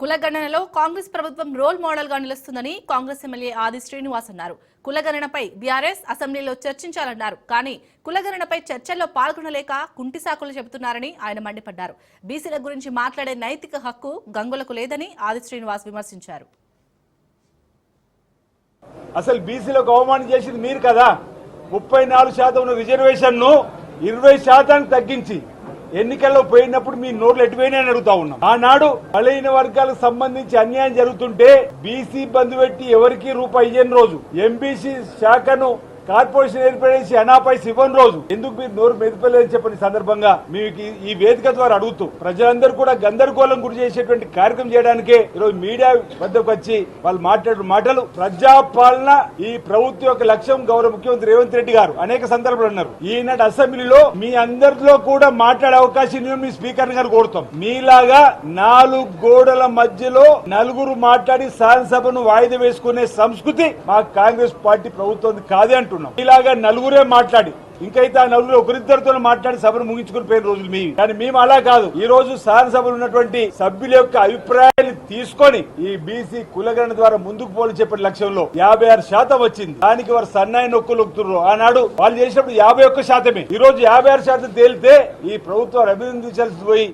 కులగణనలో కాంగ్రెస్ ప్రభుత్వం role model గా నిలుస్తుందని కాంగ్రెస్ ఎమ్మెల్యే ఆది శ్రీనివాస్ అన్నారు. కులగణనపై బీఆర్ఎస్ అసెంబ్లీలో చర్చించాలన్నారు. కానీ కులగణనపై చర్చల్లో పాల్గొనలేక కుంటి సాకులు చెబుతున్నారని ఆయన మండిపడ్డారు. బీసీల గురించి మాట్లాడే నైతిక హక్కు గంగులకు లేదని ఆది శ్రీనివాస్ విమర్శించారు. అసలు బీసీలకు అవమానం చేసింది మీరు కదా. 34% ఉన్న రిజర్వేషన్ ను 20% తగ్గించి ఎన్నికల్లో పోయినప్పుడు మీ నోట్లు ఎటుపోయినాయని అడుగుతా ఉన్నాం. ఆనాడు బలహీన వర్గాలకు సంబంధించి అన్యాయం జరుగుతుంటే బీసీ బంధు పెట్టి ఎవరికి రూపాయి ఇయ్యని రోజు, ఎంబీసీ శాఖను కార్పొరేషన్ ఏర్పడేసి అనాపైసి ఇవ్వని రోజు ఎందుకు మీరు నోరు మెదిపలేదని చెప్పని సందర్భంగా మీకు ఈ వేదిక ద్వారా అడుగుతూ ప్రజలందరూ కూడా గందరగోళం గురి చేసేటువంటి కార్యక్రమం చేయడానికే ఈరోజు మీడియా వద్దకు వచ్చి వాళ్ళు మాట్లాడిన మాటలు ప్రజాపాలన ఈ ప్రభుత్వం యొక్క లక్ష్యం. గౌరవ ముఖ్యమంత్రి రేవంత్ రెడ్డి గారు అనేక సందర్భాలు అన్నారు. ఈనాటి అసెంబ్లీలో మీ అందరిలో కూడా మాట్లాడే అవకాశం మీ స్పీకర్ గారు కోరుతాం. మీలాగా 4 గోడల మధ్యలో నలుగురు మాట్లాడి శాసనసభను వాయిదా వేసుకునే సంస్కృతి మా కాంగ్రెస్ పార్టీ ప్రభుత్వం కాదే అంటున్నారు. ఇలాగా నలుగురే మాట్లాడి ఇంకైతే ఆ నలుగురు ఒకరిద్దరితో మాట్లాడి సభను ముగించుకుని పోయిన రోజులు మీ. కానీ మేము అలా కాదు. ఈ రోజు శాసనసభలో ఉన్నటువంటి సభ్యుల యొక్క అభిప్రాయాన్ని తీసుకొని ఈ బీసీ కులగణన ద్వారా ముందుకు పోలని చెప్పిన లక్ష్యంలో 56% వచ్చింది. దానికి వారు సన్నాయి నొక్కులు ఒక్కుతున్నారు. ఆనాడు వాళ్ళు చేసినప్పుడు 51%. ఈ రోజు 56% తేలితే ఈ ప్రభుత్వాన్ని అభినందించాల్సి పోయి